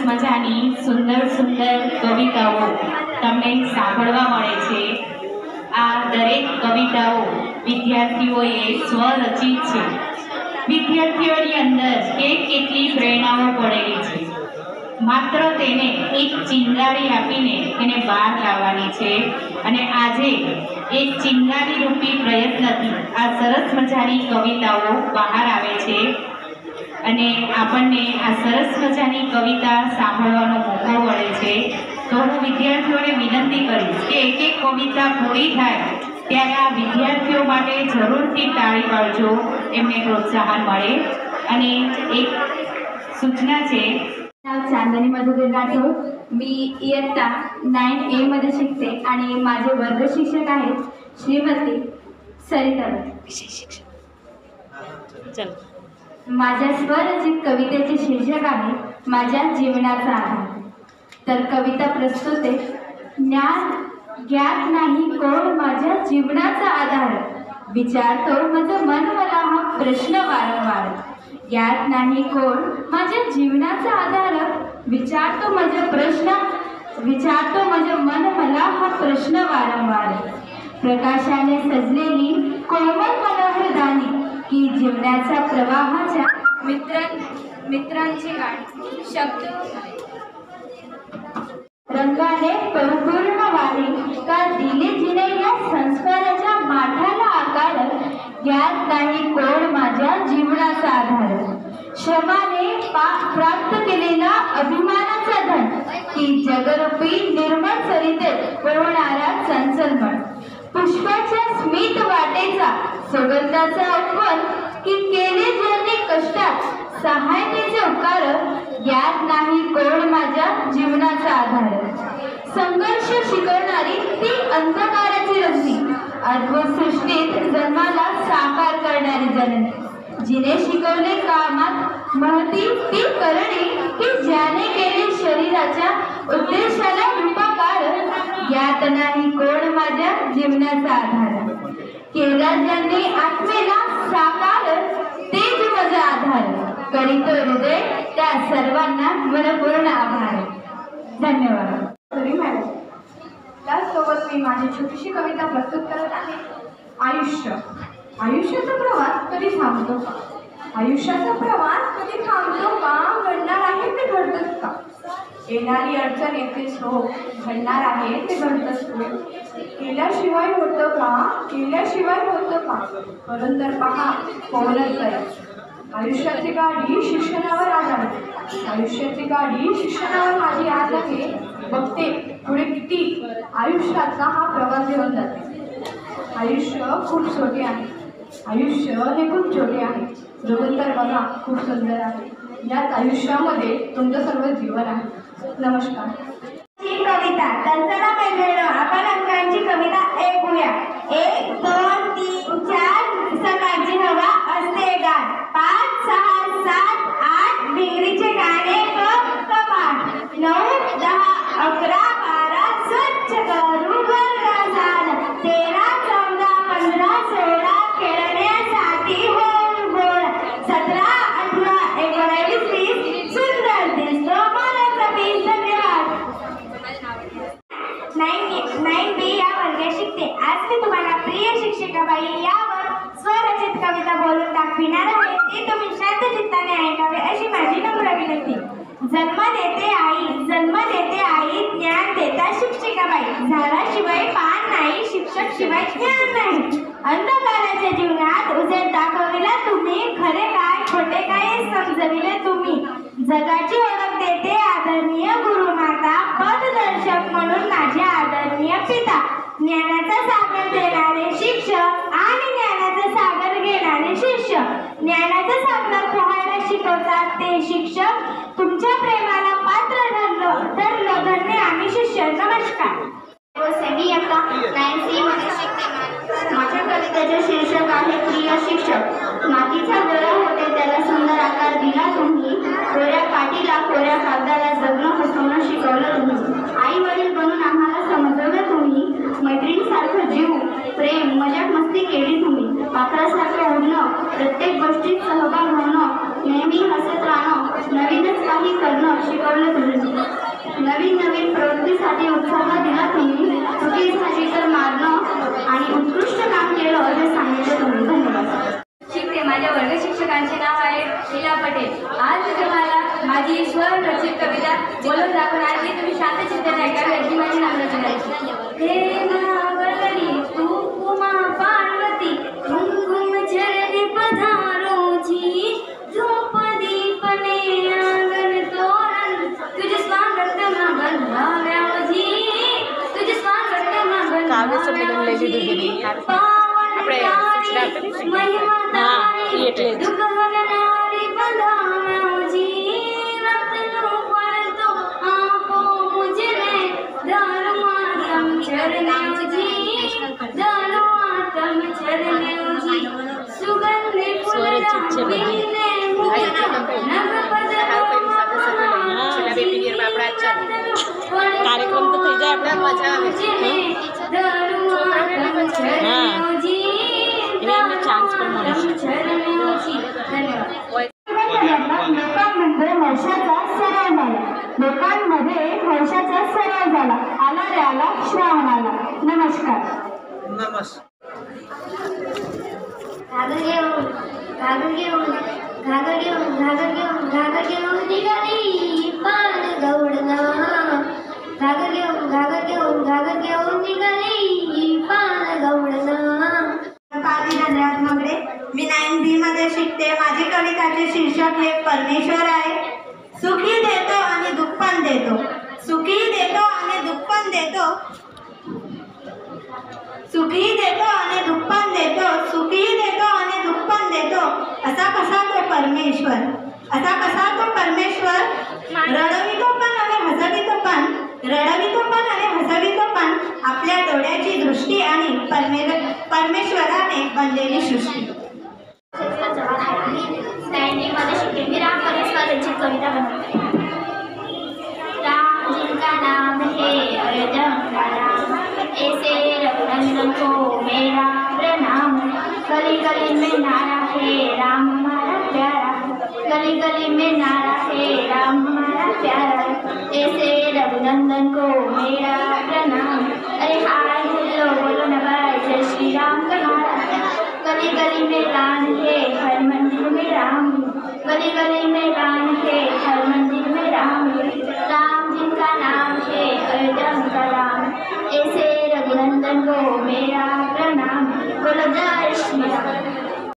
મજાની સુંદર સુંદર કવિતાઓ તમને સાંભળવા મળે છે। આ દરેક કવિતાઓ વિદ્યાર્થીઓએ સ્વરચિત છે। વિદ્યાર્થીઓની અંદર કેટલી પ્રેરણાઓ પડેલી છે। માત્ર તેને એક ચિંગારી આપીને એને બહાર લાવવાની છે અને આજે એક ચિંગારી રૂપી પ્રયત્નથી આ સરસ મજાની કવિતાઓ બહાર આવે છે અને આપણને આ સરસ મજાની કવિતા સાંભળવાનો મોકો મળે છે। તો હું વિદ્યાર્થીઓને વિનંતી કરીશ કે એક કવિતા પૂરી થાય ત્યારે આ વિદ્યાર્થીઓ માટે જરૂરથી ताळी पाडજો, એમને પ્રોત્સાહન મળે। અને એક सूचना છે, चांदनी मधुकर राठोड, मी इयत्ता 9A मध्ये शिकते आणि माझे वर्ग शिक्षक आहेत श्रीमती सरिता। माझ्या स्वरचित कवितेचे शीर्षक आहे माझ्या जीवनाचा आधार। तर कविता प्रस्तुत आहे। ज्ञात नाही कोण माझ्या जीवनाचा आधार, विचारतो माझं मन मला हा प्रश्न वारंवार। ज्ञात नाही कोण माझ्या जीवनाचा आधार, विचारतो माझं मन मला हा प्रश्न वारंवार। प्रकाशाने सजलेली कोमल मनोहर दानी की जीवनाच्या प्रवाहाच्या मित्रांची गाणी, शब्द रंगाने परिपूर्ण वाणी का दिले जिने या संस्काराच्या माठाला आकार। ज्ञात नाही कोण माझ्या जीवनाचा आधार, श्रमाने प्राप्त केलेला अभिमानाचा धन की जगरूपी निर्मळ सरितेत पोहणारा चंचलमन। पुष्पाच्या स्मित वाटेचा सुगंधाचा उपवन की केले ज्यांनी कष्टात सहायतेचे उपकार। ज्ञात नाही कोण माझ्या जीवनाचा आधार, संघर्ष शिकवणारी ती अंधकाराची रजनी, अद्भुत सृष्टीत जन्माला साकार करणारी जननी। जिने शिकवले कामात महती ती करणे की ज्याने केले शरीराच्या उद्देशाला रूपाकार। ज्ञात नाही कोण माझ्या जीवनाचा आधार, केला ज्यांनी आत्मेला साकार तेच माझा आधार। करीतो हृदय त्या सर्वांना मनपूर्ण आभार। धन्यवाद। मॅडम, त्याचसोबत मी माझी छोटीशी कविता प्रस्तुत करत आहे। आयुष्याचा प्रवास कधी थांबतो का? आयुष्याचा प्रवास कधी थांबतो का? घडणार आहे ते घडतच का? येणारी अडचण येतेच हो, घडणार आहे ते घडतच हो। केल्याशिवाय होतं का? करून तर पहा होऊनच जाईल। आयुष्याची गाडी शिक्षणावर आधारते, माझी आज आहे। बघते पुढे किती आयुष्याचा हा प्रवास घेऊन जाते। आयुष्य हे खूप छोटे आहे, जगून तर बघा खूप सुंदर आहे। याच आयुष्यामध्ये तुमचं सर्व जीवन आहे। नमस्कार। कविता तर चला मैत्रिणींनो, आपण अंकांची कविता ऐकूया। 1 2 3 4 सकाळची हवा असते गार, 5 6 7 8 भिंगरीचे गाणे कपाट, 9 10 11 12 स्वच्छ करू वर्गात, 13 14 15 16 खेळण्यासाठी होल गोळ, 17 18 19 20 सुंदर दिसतो मनाचा पीस। धन्यवाद। 9B या वर्गात शिकते। आज मी तुम्हाला प्रिय शिक्षिकाबाई यावर स्वरचित कविता बोलून दाखविणार आहे। ती तुम्ही शांत चित्ताने ऐकावे अशी माझी नम्र विनंती। जन्म देते आई ज्ञान देता शिक्षिकाबाई, झाडाशिवाय पान नाही शिक्षक शिवाय ज्ञान नाही। अंधकाराच्या जीवनात उजेड दाखविला तुम्ही, खरे काय खोटे काय समजविले तुम्ही। जगाची ओळख देते आदरणीय गुरुमाता, पथदर्शक म्हणून माझे आदरणीय पिता। ज्ञानाचा सागर देणारे शिक्षक आणि ज्ञानाचा सागर घेणारे शिष्य, ज्ञानाचा सागर पोहायला शिकवतात ते शिक्षक। तुमच्या प्रेमाला पात्र ठरलो धन्य आम्ही शिष्य। नमस्कार। मी आता 9C मध्ये शिकते। माझ्या कवितेचे शीर्षक आहे प्रिय शिक्षक। मातीचा गोळा होते त्याला सुंदर आकार दिला तुम्ही, कोऱ्या पाटीला कोऱ्या कागदाला जगणं हसवणं शिकवलं तुम्ही। आई वडील बनून आम्हाला समजवलं तुम्ही, मैत्रिणीसारखं जीव प्रेम मजाक मस्ती केली तुम्ही। पाखरासारखं उडणं, प्रत्येक गोष्टीत सहभाग होणं, नेहमी हसत राहणं, नवीनच काही करणं शिकवलं तुम्ही. नवीन नवीन प्रवृत्तीसाठी उत्साह दिला तुम्ही. चुकी झाली तर मारणं आणि उत्कृष्ट काम केलं हे सांगितलं तुम्ही. धन्यवाद. शिकते. माझ्या वर्ग शिक्षकांचे नाव आहे लीला पटेल. आज मी तुम्हाला माझी स्वरचित कविता बोलून दाखवणार आहे. तुम्ही शांत चित्ताने ऐकावी अशी माझी नम्रता आहे. हे नागरी तू उमा पार्वती घुमघुम चरणी पधारोजी धूप दीपने आंगण तोरण तुझे स्वागत मा बंधाव्यावजी तुझे स्वागत मा बंधाव्यावजी पावन तारी महिमा तारी दुख गगनारी बंधाव्यावजी रत्नो परतो आपो मुझने धर्मातम चरणेवजी धर्मातम चरणेवजी सुगंधि फूलराजीने नगपद कार्यक्रम तो થઈ જાય આપણે મજા આવે એમને ચાન્સ પણ મળે लोकांमध्ये हर्षाचा सराव झाला. लोकांमध्ये हर्षाचा सराव झाला. आला रे आला श्रावण आला. नमस्कार. घागर घेऊन घागर घेऊन घागर घेऊन घागर घेऊन घागर घेऊन निघाली पान गवडणं. घागर घेऊन घागर घेऊन घागर घेऊन निघाली पान गवडणं. धन्यवाद मगडे. मी 9B मध्ये शिकते. माझी कविताचे शीर्षक हे परमेश्वर आहे. सुखी देतो आणि दुःख पण देतो. सुखी देतो आणि दुःख पण देतो. सुखी देतो आणि दुःख पण देतो. सुखी देतो आणि दुःख पण देतो. असा कसा तो परमेश्वर. असा कसा तो परमेश्वर. रडवितो पण आणि हसवितो पण. रडवितो पण आणि हसवितो पण. आपल्या डोळ्याची दृष्टी आणि परमेश्वराने बनलेली सृष्टी. मध्ये शिकते. मी राम परमेश्वराची कविता बनवते. राम जिनका नाम है अयोध्या का राम, ऐसे रघुनंदन को मेरा प्रणाम. गली गली में नारा है राम हमारा प्यारा. गली गली में नारा है राम हमारा प्यारा. ऐसे रघुनंदन को मेरा प्रणाम. अरे हाय हेलो बोलो ना भाई जय श्री राम का नारा. गली गली में लान है हर